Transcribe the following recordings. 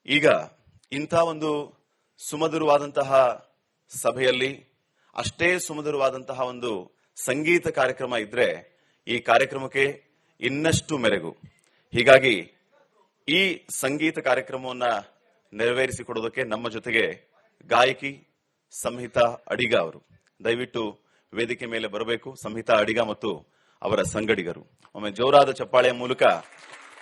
ಈಗ ಇಂಥ ಒಂದು ಸುಮಧುರವಾದಂತಹ ಸಭೆಯಲ್ಲಿ ಅಷ್ಟೇ ಸುಮಧುರವಾದಂತಹ ಒಂದು ಸಂಗೀತ ಕಾರ್ಯಕ್ರಮ ಇದ್ರೆ ಈ ಕಾರ್ಯಕ್ರಮಕ್ಕೆ ಇನ್ನಷ್ಟು ಮೆರುಗು. ಹೀಗಾಗಿ ಈ ಸಂಗೀತ ಕಾರ್ಯಕ್ರಮವನ್ನ ನೆರವೇರಿಸಿಕೊಡೋದಕ್ಕೆ ನಮ್ಮ ಜೊತೆಗೆ ಗಾಯಕಿ ಸಂಹಿತಾ ಅಡಿಗ ಅವರು ದಯವಿಟ್ಟು ವೇದಿಕೆ ಮೇಲೆ ಬರಬೇಕು. ಸಂಹಿತಾ ಅಡಿಗ ಮತ್ತು ಅವರ ಸಂಗಡಿಗರು ಒಮ್ಮೆ ಜೋರಾದ ಚಪ್ಪಾಳೆಯ ಮೂಲಕ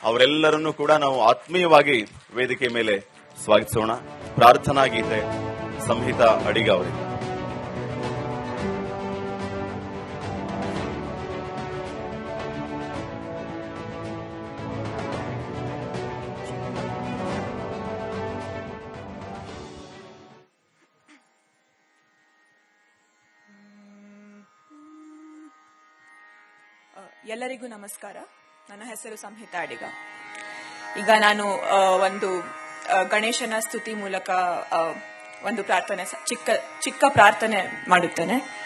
ಅವರೆಲ್ಲರನ್ನೂ ಕೂಡ ನಾವು ಆತ್ಮೀಯವಾಗಿ ವೇದಿಕೆ ಮೇಲೆ ಸ್ವಾಗತಿಸೋಣ. ಪ್ರಾರ್ಥನಾ ಗೀತೆ ಸಂಹಿತಾ ಅಡಿಗ ಅವರಿಂದ. ಎಲ್ಲರಿಗೂ ನಮಸ್ಕಾರ. ನನ್ನ ಹೆಸರು ಸಂಹಿತಾ ಅಡಿಗ. ಈಗ ನಾನು ಒಂದು ಗಣೇಶನ ಸ್ತುತಿ ಮೂಲಕ ಒಂದು ಪ್ರಾರ್ಥನೆ, ಚಿಕ್ಕ ಪ್ರಾರ್ಥನೆ ಮಾಡುತ್ತೇನೆ.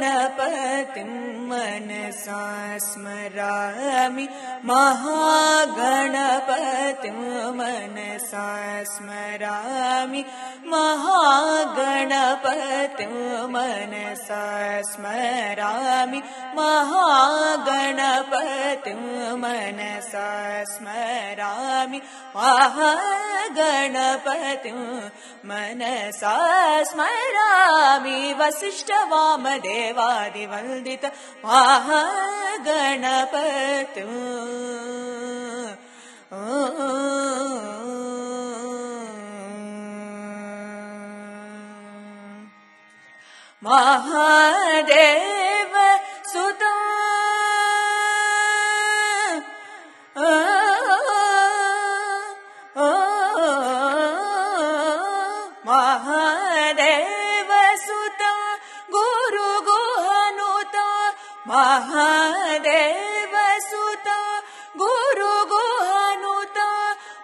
महागणपतिं मनसा स्मरामि, महागणपतिं मनसा स्मरामि, महागणपतिं मनसा स्मरामि, महागणपतिं मनसा स्मरामि, महागणपतिं मनसा स्मरामि, वसिष्ठवामदेवादिवन्दित महागणपतिं महादेव सुतं महादेव सुतं गुरुगुहनुतं, महादेव सुतं गुरुगुहनुतं,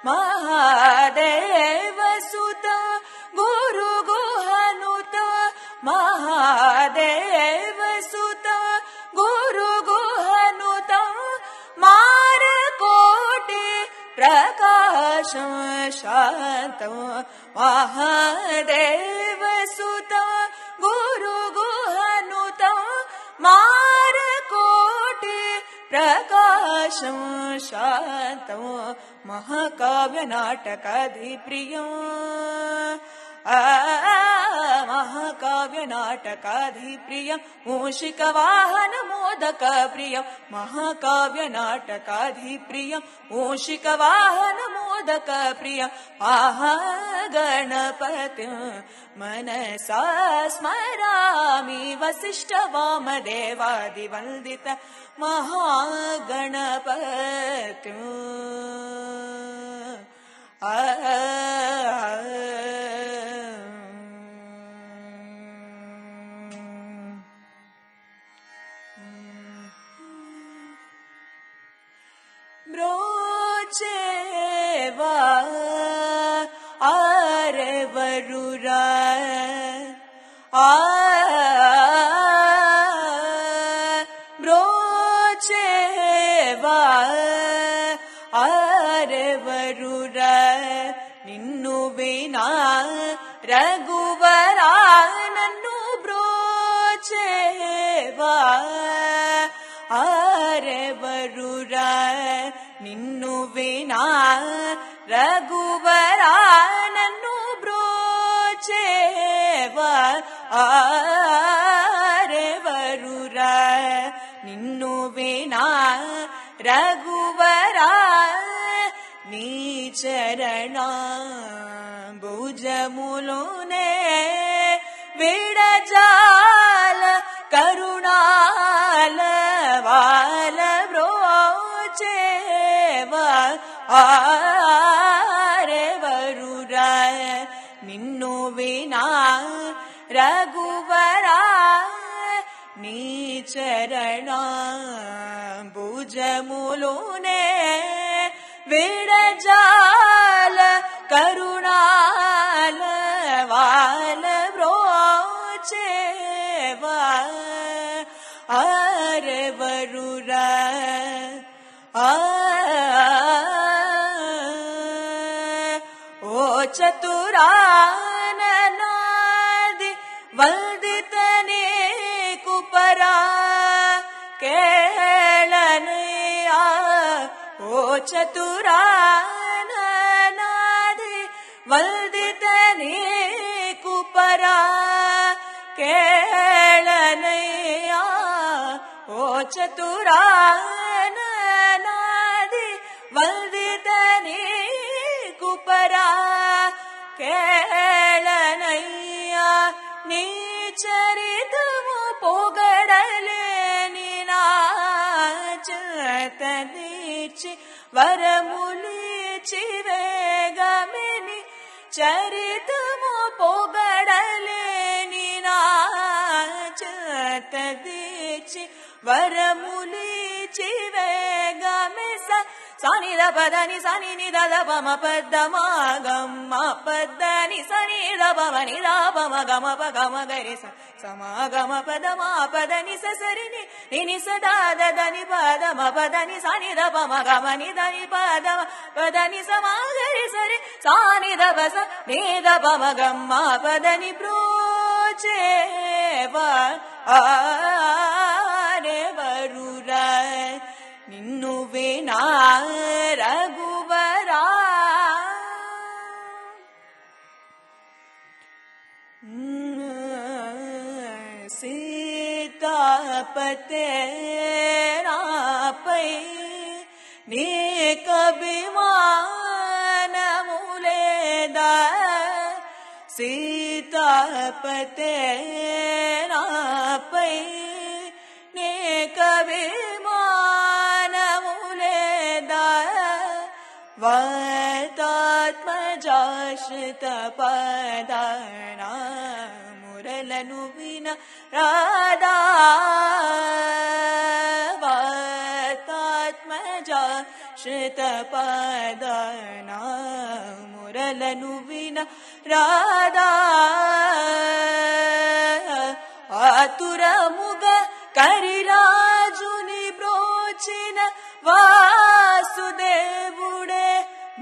महादेव सुतं गुरुगुहनुतं, महादेव सुतं गुरुगुहनुतं, मारकोटि प्रकाशं शान्तं, महादेव सुतं गुरुगुहनुतं, मारकोटि प्रकाशं शान्तं, महाकाव्यनाटकाधिप्रियं महाकाव्यनाटकाधिप्रियं, मूषिकवाहनमोदकप्रियं, महाकाव्यनाटकाधिप्रियं, मूषिकवाहनमोदकप्रियं, महागणपतिं मनसा स्मरामि, वसिष्ठवामदेवादिवन्दित महागणपतिं ब्रोचेवा आरवरुरा ब्रोचेवा आरवरुरा निन्नु बिना रघुवरा नन्नु ब्रोचेवा आरवरुरा निन्नु बिना रघुवरा नन्नु ब्रोचेवा आरवरुरा निन्नु बिना रघुवरा नी चरणा भुजमुलुने विडजाल నీ చరణ భుజములునే విడజాల కరుణాల వాల బ్రోచేవా ఆరెవరురా ఓ చతురాననాది వల్దితనే కుపరా కేళనయా ఓ చతురాననాది వల్దితనే కుపరా కేళనయా ఓ చతురాననాది వల్దితనే కుపరా కేళనయ్యా నీ చరితము పొగడలేని నాచతనిచి వరములిచి వేగమిని చరితము పొగడలేని నాచతనిచి వరములిచి వేగమిస సానిద పదని సని నిద పమ పద్దమ గమ్మ పద్దని సని పమ నిద పమ గమ పగమ గరి సమాగమ పదమ పదని సరిని నిని సదాదని పదమ పదని సనిద పమ గమ నిదని పదమ పదని సమాగరి సరి సానిద పస నిద పమ గమ్మ పదని బ్రోచేవా ఆరెవరురా నిన్ను వినా రఘువరా సీతాపతే నాపై నీకభిమానములేదా సీతాపతే నాపై నీకభిమానములేదా వాతాత్మజాశ్రిత పదానా మురళను విన రాధా వాతాత్మజాశ్రిత పదానా మురళను విన రాధా ఆతురముగ కరిరాజుని బ్రోచిన వాసుదేవుడే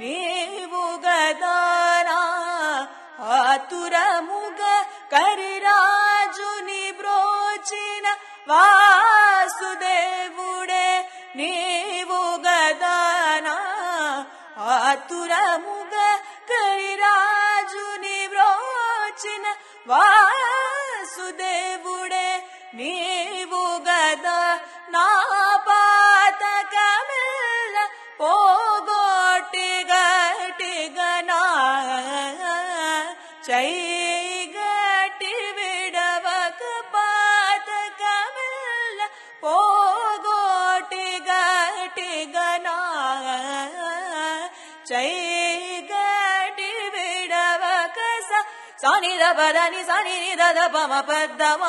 నీవు గదానా ఆతురముగ కరిరాజుని బ్రోచిన వాసుదేవుడే నీవు గదానా ఆతురముగ కరిరాజుని బ్రోచిన వాసుదేవుడే నీవు గదా నా పాతకమెల్ల పోగొట్టి గటిగనా చైగటి విడవక పాతకమెల్ల పోగొట్టి గటిగనా చైగటి విడవక సానిద పదని సని నిద పమ పద్దమ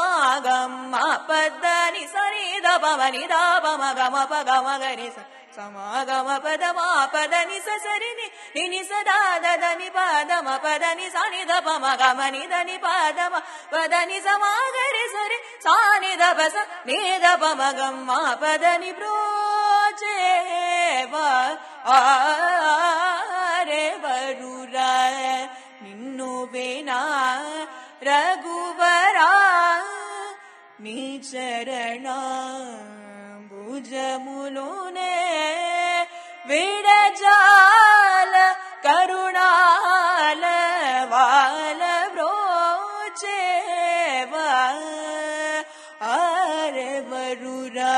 గమ్మ పద్దని సని ద పమ నిద పమ గమ పగమ గరి సమాగమ పదమ పదని సరిని నిని సదాదని పదమ పదని సని ద పమ గమ నిదని పదమ పదని సమాగరి సరి సానిద పస నిద పమ గమ్మ పదని బ్రోచేవా ఆరెవరురా నిన్ను వినా రఘువరా నీ చరణ భుజములునే విడజాల కరుణాల వాల బ్రోచేవా ఆరెవరురా